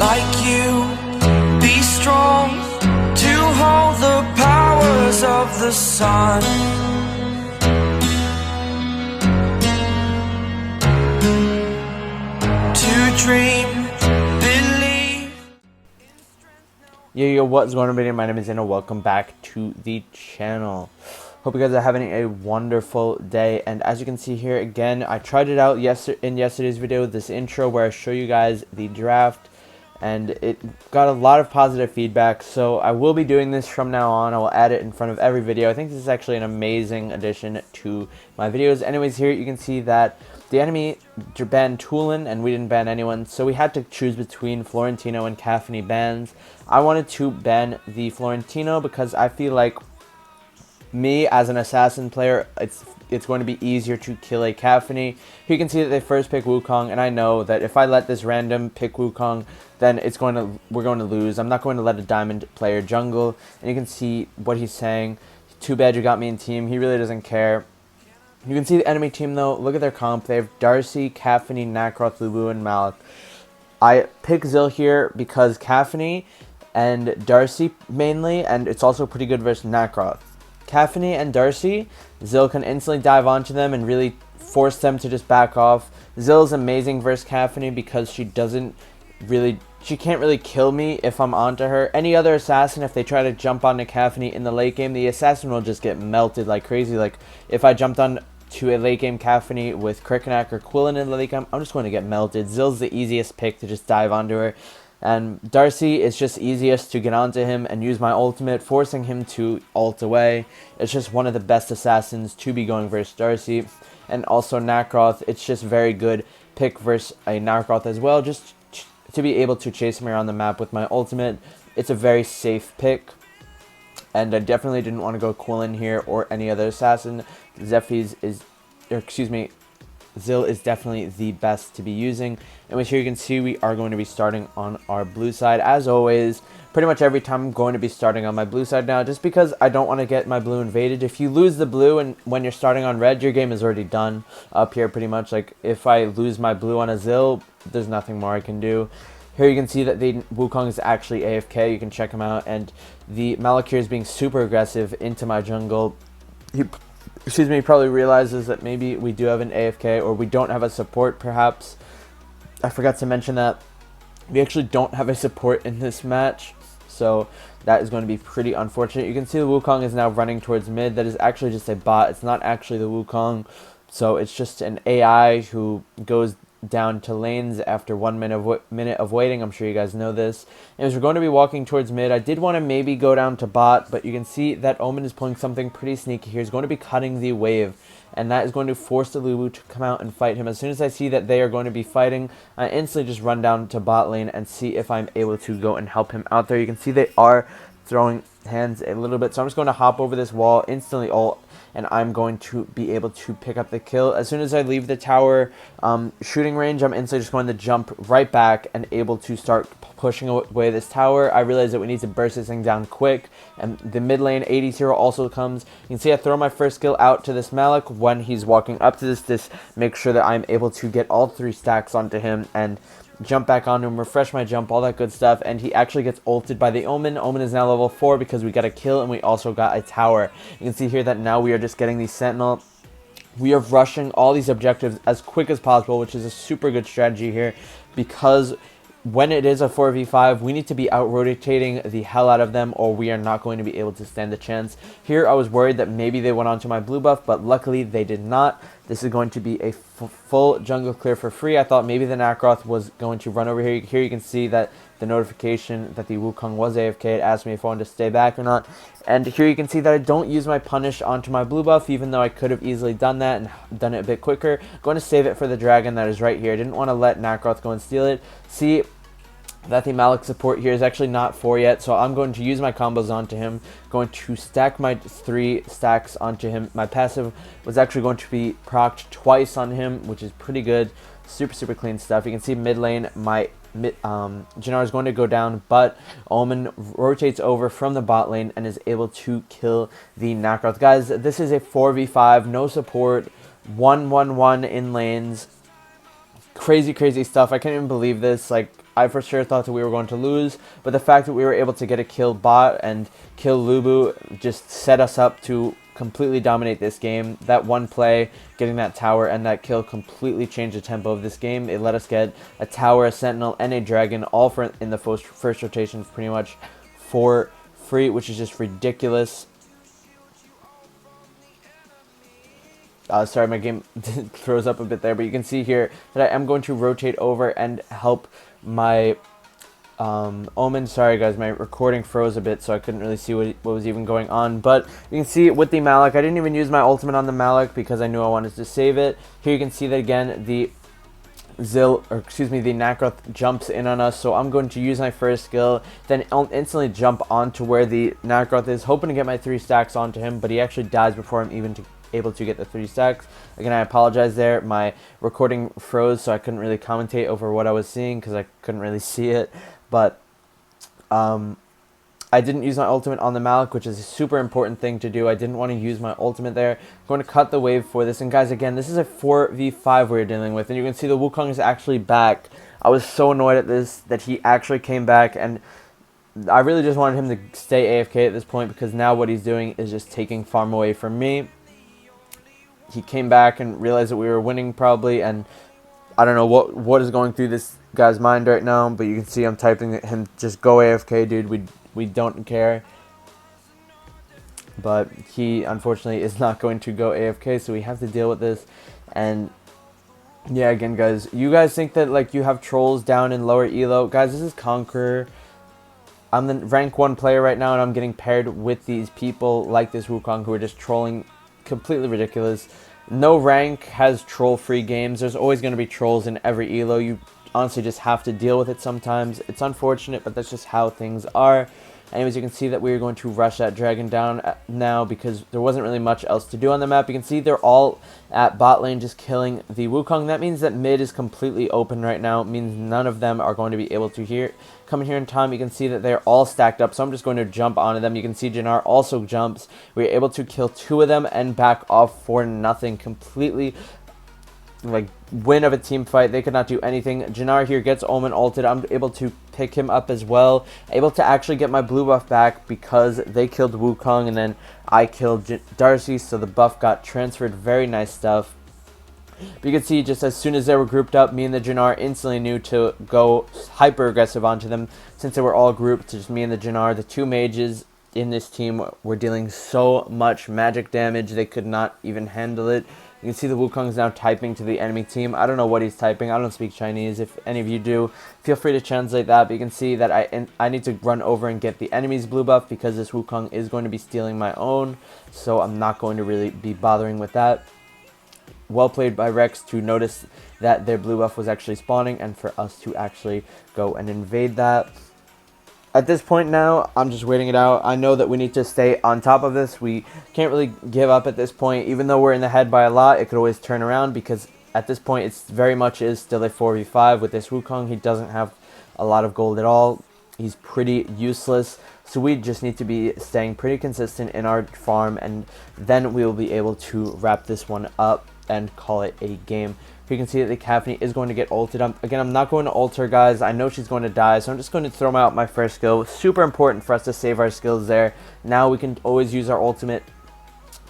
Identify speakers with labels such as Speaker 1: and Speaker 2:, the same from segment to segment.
Speaker 1: like you. Be strong to hold the powers of the sun. To dream, believe.
Speaker 2: Yo, what's going on, everybody? My name is Anna. Welcome back to the channel. Hope you guys are having a wonderful day. And as you can see here, again, I tried it out in yesterday's video, this intro where I show you guys the draft, and it got a lot of positive feedback. So I will be doing this from now on. I will add it in front of every video. I think this is actually an amazing addition to my videos. Anyways, here you can see that the enemy banned Tulin and we didn't ban anyone, so we had to choose between Florentino and Caffney bans. I wanted to ban the Florentino because I feel like me as an assassin player, it's going to be easier to kill a Caffney. Here you can see that they first pick Wukong, and I know that if I let this random pick Wukong, then we're going to lose. I'm not going to let a diamond player jungle, and you can see what he's saying. Too bad you got me in team. He really doesn't care. You can see the enemy team though. Look at their comp. They have Darcy, Caffney, Nacroth, Lubu, and Malik. I pick Zill here because Caffney and Darcy mainly, and it's also pretty good versus Nacroth. Caffney and Darcy, Zill can instantly dive onto them and really force them to just back off. Zill is amazing versus Caffney because she can't really kill me if I'm onto her. Any other assassin, if they try to jump onto Caffney in the late game, the assassin will just get melted like crazy. Like if I jumped on to a late game Caffney with Kriknak or Quillen in the late game, I'm just going to get melted. Zill's the easiest pick to just dive onto her. And Darcy is just easiest to get onto him and use my ultimate, forcing him to ult away. It's just one of the best assassins to be going versus Darcy. And also Nacroth, it's just very good pick versus a Nacroth as well, just to be able to chase him around the map with my ultimate. It's a very safe pick. And I definitely didn't want to go Quillen here or any other assassin. Zill is definitely the best to be using. And here you can see we are going to be starting on our blue side. As always, pretty much every time I'm going to be starting on my blue side now, just because I don't want to get my blue invaded. If you lose the blue and when you're starting on red, your game is already done up here pretty much. Like if I lose my blue on a Zill, there's nothing more I can do. Here you can see that the Wukong is actually AFK. You can check him out. And the Malakir is being super aggressive into my jungle. He probably realizes that maybe we do have an AFK or we don't have a support perhaps. I forgot to mention that we actually don't have a support in this match. So that is going to be pretty unfortunate. You can see the Wukong is now running towards mid. That is actually just a bot. It's not actually the Wukong. So it's just an AI who goes down to lanes after 1 minute of waiting. I'm sure you guys know this. And as we're going to be walking towards mid, I did want to maybe go down to bot, but you can see that Omen is pulling something pretty sneaky here. He's going to be cutting the wave, and that is going to force the Lubu to come out and fight him. As soon as I see that they are going to be fighting, I instantly just run down to bot lane and see if I'm able to go and help him out there. You can see they are throwing hands a little bit, so I'm just going to hop over this wall, instantly ult, and I'm going to be able to pick up the kill. As soon as I leave the tower shooting range, I'm instantly just going to jump right back and able to start pushing away this tower. I realize that we need to burst this thing down quick, and the mid lane 80 also comes. You can see I throw my first skill out to this Malik. When he's walking up to this make sure that I'm able to get all 3 stacks onto him and jump back onto him, refresh my jump, all that good stuff, and he actually gets ulted by the Omen. Omen is now level 4 because we got a kill and we also got a tower. You can see here that now we are just getting the Sentinel. We are rushing all these objectives as quick as possible, which is a super good strategy here because when it is a 4v5, we need to be out-rotating the hell out of them or we are not going to be able to stand a chance. Here, I was worried that maybe they went onto my blue buff, but luckily they did not. This is going to be a full jungle clear for free. I thought maybe the Nacroth was going to run over here. Here you can see that the notification that the Wukong was AFK. It asked me if I wanted to stay back or not. And here you can see that I don't use my punish onto my blue buff, even though I could have easily done that and done it a bit quicker. Going to save it for the dragon that is right here. I didn't want to let Nacroth go and steal it. See that the Malik support here is actually not 4 yet, so I'm going to use my combos onto him. Going to stack my 3 stacks onto him. My passive was actually going to be procced twice on him, which is pretty good. Super clean stuff. You can see mid lane, my Jannar is going to go down, but Omen rotates over from the bot lane and is able to kill the Nacroth. Guys, this is a 4v5, no support, 1-1-1 in lanes. crazy stuff. I can't even believe this. Like, I for sure thought that we were going to lose, but the fact that we were able to get a kill bot and kill Lubu just set us up to completely dominate this game. That one play, getting that tower and that kill, completely changed the tempo of this game. It let us get a tower, a sentinel, and a dragon all in the first rotation pretty much for free, which is just ridiculous. Sorry, my game throws up a bit there, but you can see here that I am going to rotate over and help my Omen. Sorry guys, my recording froze a bit, so I couldn't really see what was even going on, but you can see with the Malik, I didn't even use my ultimate on the Malik because I knew I wanted to save it. Here you can see that again, the Zill, or excuse me, the Nacroth jumps in on us, so I'm going to use my first skill, then I'll instantly jump onto where the Nacroth is, hoping to get my 3 stacks onto him, but he actually dies before I'm even able to get the 3 stacks. Again, I apologize there, my recording froze, so I couldn't really commentate over what I was seeing because I couldn't really see it, but I didn't use my ultimate on the Malik, which is a super important thing to do. I didn't want to use my ultimate there. I'm going to cut the wave for this. And guys, again, this is a 4v5 we're dealing with. And you can see the Wukong is actually back. I was so annoyed at this, that he actually came back. And I really just wanted him to stay AFK at this point, because now what he's doing is just taking farm away from me. He came back and realized that we were winning probably. And I don't know what is going through this guy's mind right now. But you can see I'm typing at him, just go AFK, dude. We don't care. But he unfortunately is not going to go AFK, so we have to deal with this. And yeah, again guys, you guys think that like you have trolls down in lower elo. Guys, this is Conqueror. I'm the rank 1 player right now, and I'm getting paired with these people like this Wukong who are just trolling completely ridiculous. No rank has troll free games. There's always going to be trolls in every elo. You honestly just have to deal with it sometimes. It's unfortunate, but that's just how things are. Anyways, you can see that we are going to rush that dragon down now because there wasn't really much else to do on the map. You can see they're all at bot lane just killing the Wukong. That means that mid is completely open right now. It means none of them are going to be able to come in here in time. You can see that they're all stacked up, so I'm just going to jump onto them. You can see Jannar also jumps. We were able to kill 2 of them and back off for nothing. Completely like win of a team fight. They could not do anything. Jannar here gets Omen ulted. I'm able to pick him up as well. Able to actually get my blue buff back because they killed Wukong and then I killed Darcy, so the buff got transferred. Very nice stuff. But you can see just as soon as they were grouped up, me and the Jannar instantly knew to go hyper aggressive onto them. Since they were all grouped, just me and the Jannar, the 2 mages in this team were dealing so much magic damage they could not even handle it. You can see the Wukong is now typing to the enemy team. I don't know what he's typing. I don't speak Chinese. If any of you do, feel free to translate that. But you can see that I need to run over and get the enemy's blue buff because this Wukong is going to be stealing my own. So I'm not going to really be bothering with that. Well played by Rex to notice that their blue buff was actually spawning and for us to actually go and invade that. At this point now, I'm just waiting it out. I know that we need to stay on top of this. We can't really give up at this point. Even though we're in the head by a lot, it could always turn around because at this point, it's very much is still a 4v5 with this Wukong. He doesn't have a lot of gold at all. He's pretty useless. So we just need to be staying pretty consistent in our farm, and then we will be able to wrap this one up and call it a game. You can see that the Caffney is going to get ulted. Again, I'm not going to ult her, guys. I know she's going to die, so I'm just going to throw out my first skill. Super important for us to save our skills there. Now we can always use our ultimate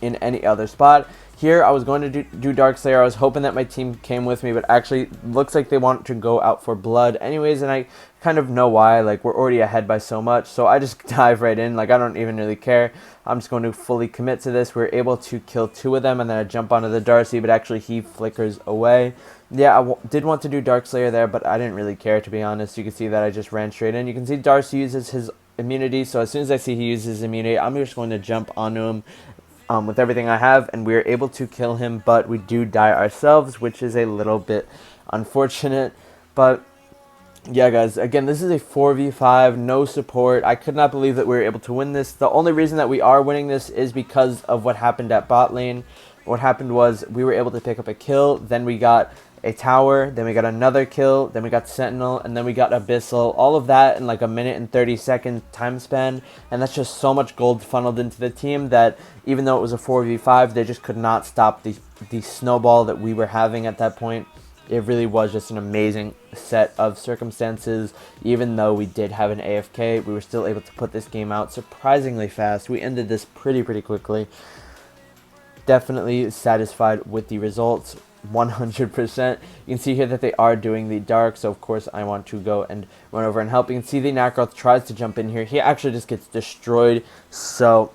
Speaker 2: in any other spot. Here, I was going to do Darkslayer. I was hoping that my team came with me, but actually looks like they want to go out for blood anyways, and I kind of know why. Like, we're already ahead by so much, so I just dive right in. Like, I don't even really care. I'm just going to fully commit to this. We're able to kill 2 of them, and then I jump onto the Darcy, but actually he flickers away. Yeah, I did want to do Darkslayer there, but I didn't really care, to be honest. You can see that I just ran straight in. You can see Darcy uses his immunity, so as soon as I see he uses his immunity, I'm just going to jump onto him with everything I have, and we are able to kill him, but we do die ourselves, which is a little bit unfortunate. But yeah, guys, again, this is a 4v5, no support. I could not believe that we were able to win this. The only reason that we are winning this is because of what happened at bot lane. What happened was we were able to pick up a kill, then we got a tower, then we got another kill, then we got Sentinel, and then we got Abyssal. All of that in like a minute and 30-second time span, and that's just so much gold funneled into the team that even though it was a 4v5, they just could not stop the snowball that we were having at that point. it really was just an amazing set of circumstances. Even though we did have an AFK, we were still able to put this game out surprisingly fast. We ended this pretty quickly. Definitely satisfied with the results, 100%. You can see here that they are doing the dark, so of course I want to go and run over and help. You can see the Nacroth tries to jump in here. He actually just gets destroyed. So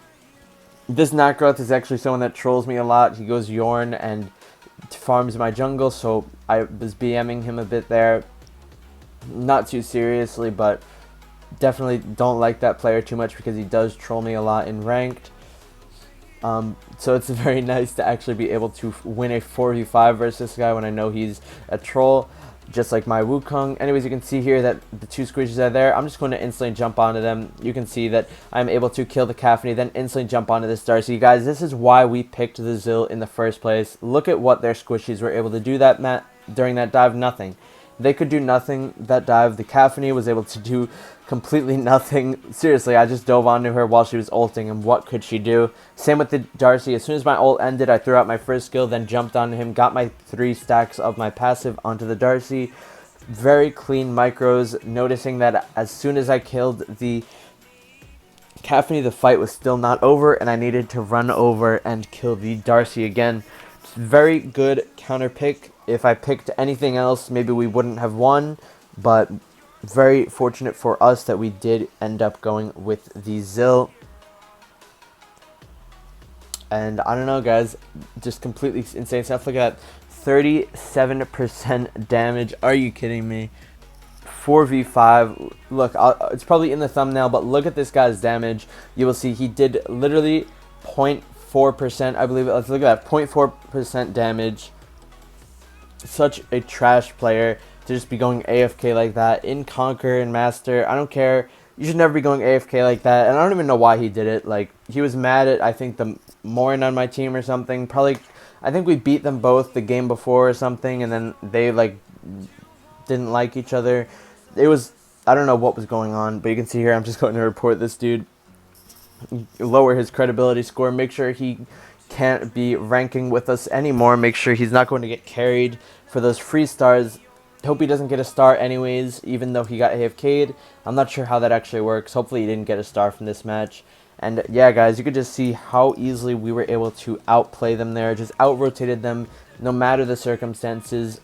Speaker 2: this Nacroth is actually someone that trolls me a lot. He goes Yorn and farms my jungle, so I was BMing him a bit there. Not too seriously, but definitely don't like that player too much because he does troll me a lot in ranked. So it's very nice to actually be able to win a 4v5 versus this guy when I know he's a troll, just like my Wukong. Anyways, you can see here that the two squishes are there. I'm just going to instantly jump onto them. You can see that I'm able to kill the Caffney, then instantly jump onto this Darcy. Guys, this is why we picked the Zill in the first place. Look at what their squishies were able to do during that dive. Nothing. They could do nothing that dive. The Caffney was able to do completely nothing. Seriously, I just dove onto her while she was ulting, and what could she do? Same with the Darcy. As soon as my ult ended, I threw out my first skill, then jumped onto him, got my 3 stacks of my passive onto the Darcy. Very clean micros, noticing that as soon as I killed the Caffney, the fight was still not over, and I needed to run over and kill the Darcy again. Very good counter pick. If I picked anything else, maybe we wouldn't have won, but very fortunate for us that we did end up going with the Zill. And I don't know, guys, just completely insane stuff. Look at that, 37% damage. Are you kidding me? 4v5. Look, it's probably in the thumbnail, but look at this guy's damage. You will see he did literally 0.4%, I believe. Let's look at that, 0.4% damage. Such a trash player to just be going AFK like that in Conqueror and Master. I don't care. You should never be going AFK like that. And I don't even know why he did it. Like, he was mad at, I think, the Morin on my team or something. Probably, I think we beat them both the game before or something, and then they, like, didn't like each other. It was, I don't know what was going on, but you can see here I'm just going to report this dude. Lower his credibility score. Make sure he can't be ranking with us anymore. Make sure he's not going to get carried for those free stars. Hope he doesn't get a star anyways, even though he got AFK'd. I'm not sure how that actually works. Hopefully he didn't get a star from this match. And yeah, guys, you could just see how easily we were able to outplay them there. Just out-rotated them no matter the circumstances.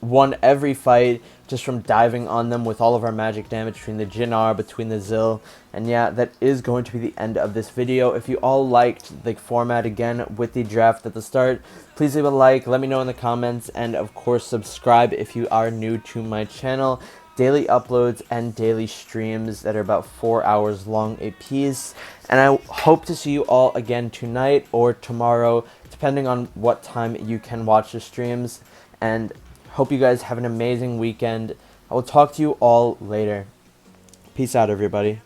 Speaker 2: Won every fight just from diving on them with all of our magic damage between the Jinnar, between the Zill. And yeah, that is going to be the end of this video. If you all liked the format again with the draft at the start, please leave a like, let me know in the comments, and of course subscribe if you are new to my channel. Daily uploads and daily streams that are about 4 hours long a piece. And I hope to see you all again tonight or tomorrow, depending on what time you can watch the streams. And hope you guys have an amazing weekend. I will talk to you all later. Peace out, everybody.